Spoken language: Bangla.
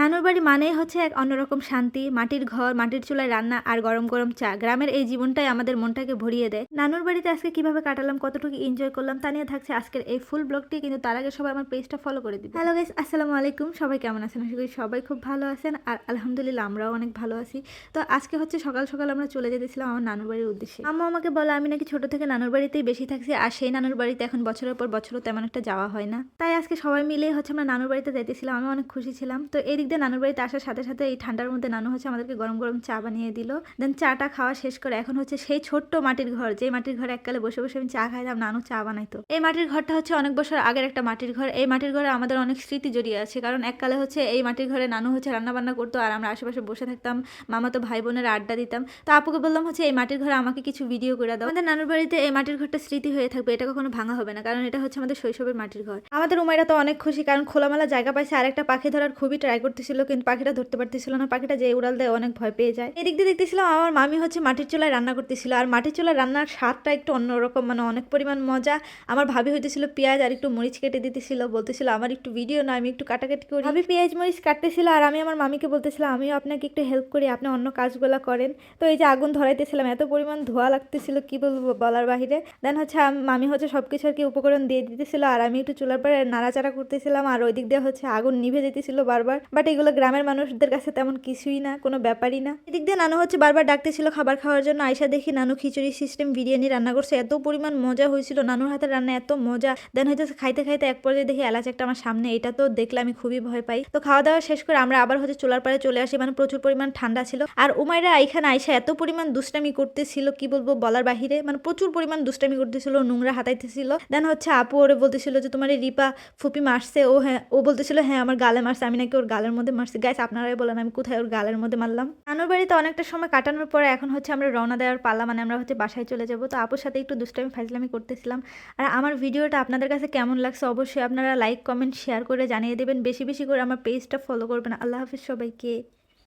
নানুর বাড়ি মানেই হচ্ছে এক অন্যরকম শান্তি, মাটির ঘর, মাটির চুলায় রান্না আর গরম গরম চা। গ্রামের এই জীবনটাই আমাদের মনটাকে ভরিয়ে দেয়। নানুর বাড়িতে আজকে কিভাবে কাটালাম, কতটুকু এনজয় করলাম তা নিয়ে থাকছে আজকের এই ফুল ব্লগটি। কিন্তু তার আগে সবাই আমার পেজটা ফলো করে দিবে। হ্যালো গাইস, আসসালামু আলাইকুম। সবাই কেমন আছেন? আশা করি সবাই খুব ভালো আছেন আর আলহামদুলিল্লাহ আমরাও অনেক ভালো আছি। তো আজকে হচ্ছে সকাল সকাল আমরা চলে যেতেছিলাম আমার নানুর বাড়ির উদ্দেশ্যে। আম্মু আমাকে বলে আমি নাকি ছোট থেকে নানুর বাড়িতেই বেশি থাকছি, আর সেই নানুর বাড়িতে এখন বছরের পর বছরও তেমন একটা যাওয়া হয় না। তাই আজকে সবাই মিলে হচ্ছে আমরা নানুর বাড়িতে যাইতেছিলাম। আমি অনেক খুশি ছিলাম। তো এদিক দিয়ে নানুর বাড়িতে আসার সাথে সাথে এই ঠান্ডার মধ্যে নানু হচ্ছে আমাদেরকে গরম গরম চা বানিয়ে দিল। দেন চাটা খাওয়া শেষ করে এখন হচ্ছে সেই ছোট্ট মাটির ঘর, যে মাটির ঘরে এককালে বসে বসে আমি চা খাইতাম, নানু চা বানাইতো। এই মাটির ঘরটা হচ্ছে অনেক বছর আগের একটা মাটির ঘর। এই মাটির ঘরে আমাদের অনেক স্মৃতি জড়িয়ে আছে, কারণ এককালে হচ্ছে এই মাটির ঘরে নানু হচ্ছে রান্না বান্না করতো আর আমরা আশেপাশে বসে থাকতাম, মামাতো ভাই বোনের আড্ডা দিতাম। তো আপুকে বললাম হচ্ছে এই মাটির ঘরে আমাকে কিছু ভিডিও করে দাও। আমাদের নানুর বাড়িতে এই মাটির ঘরটা স্মৃতি হয়ে থাকবে, এটা কখনো ভাঙা হবে না, কারণ এটা হচ্ছে আমাদের শৈশবের মাটির ঘর। আমাদের উমাইরা তো অনেক খুশি, কারণ খোলামেলা জায়গা পাইছে। আর একটা পাখি ধরার খুবই ট্রাই করতেছিল, কিন্তু পাখিটা ধরতে পারতেছিল না। পাখিটা যে উড়াল দেয় অনেক ভয় পেয়ে যায়। এদিক দিয়ে দেখতেছিলাম আমার মামি হচ্ছে মাটির চুলায় রান্না করতেছিল, আর মাটির চুলায় রান্নার স্বাদটা একটু অন্যরকম, মানে অনেক পরিমাণ মজা। আমার ভাবি হইতেছিল পেঁয়াজ আর একটু মরিচ কেটে দিতেছিল, বলতেছিল আমার একটু ভিডিও না, আমি একটু কাটাকাটি করি। ভাবি পেঁয়াজ মরিচ কাটতেছিল আর আমি আমার মামিকে বলতেছিলাম আমিও আপনাকে একটু হেল্প করি, আপনি অন্য কাজগুলো করেন। তো এই যে আগুন ধরাইতেছিলাম, এত পরিমাণ ধোয়া লাগতেছিল কি বলবো বলার বাহিরে। দেন হচ্ছে মামি হচ্ছে সবকিছু আর কি উপকরণ দিয়ে দিতেছিল, আর আমি একটু চুলার পরে নাড়াচাড়া করতেছিলাম, আর ওই দিক দিয়ে হচ্ছে আগুন নিভে যেতেছিল বারবার। বাট এগুলো গ্রামের মানুষদের কাছে তেমন কিছুই না, কোনো ব্যাপারই না। এদিক দিয়ে নানু হচ্ছে বারবার ডাকতেছিল খাবার খাওয়ার জন্য। আয়সা দেখি নানু খিচুড়ি সিস্টেম বিরিয়ানি রান্না করছে, এত পরিমাণ মজা হয়েছিল, নানুর হাতের রান্না এত মজা। দেন হয়তো খাইতে খাইতে এক পর্যায়ে দেখি এলাচ একটা আমার সামনে, এটা তো দেখলে আমি খুবই ভয় পাই। তো খাওয়া দাওয়া শেষ করে আমরা আবার হচ্ছে চুলার পাড়ে চলে আসি, মানে প্রচুর পরিমাণ ঠান্ডা ছিল। আর উমাইরা এখানে আয়সা এত পরিমাণ দুষ্টামি করতেছিল কি বলবো বলার বাহিরে, মানে প্রচুর পরিমাণ দুষ্টামি করতেছিল, নোংরা হাতাইতেছিল। দেন হচ্ছে আপু ওরে বলতেছিল যে তোমার এই রিপা ফুপি মারছে। ও বলতেছিল হ্যাঁ আমার গালে মারছে, আমি নাকি ওর গালের মধ্যে মারছি। গাইস আপনারাই বলেন আমি কোথায় ওর গালের মধ্যে মারলাম। নানুর বাড়িতে অনেকটা সময় কাটানোর পরে এখন হচ্ছে আমরা রওনা দেওয়ার পালা, মানে আমরা হচ্ছে বাসায় চলে যাবো। তো আপুর সাথে একটু দুষ্টামি ফাজলামি করতেছিলাম। আর আমার ভিডিওটা আপনাদের কাছে কেমন লাগছে অবশ্যই আপনারা লাইক কমেন্ট শেয়ার করে জানিয়ে দেবেন। বেশি বেশি করে আমার পেজটা ফলো করবেন। আল্লাহ হাফিজ সবাইকে।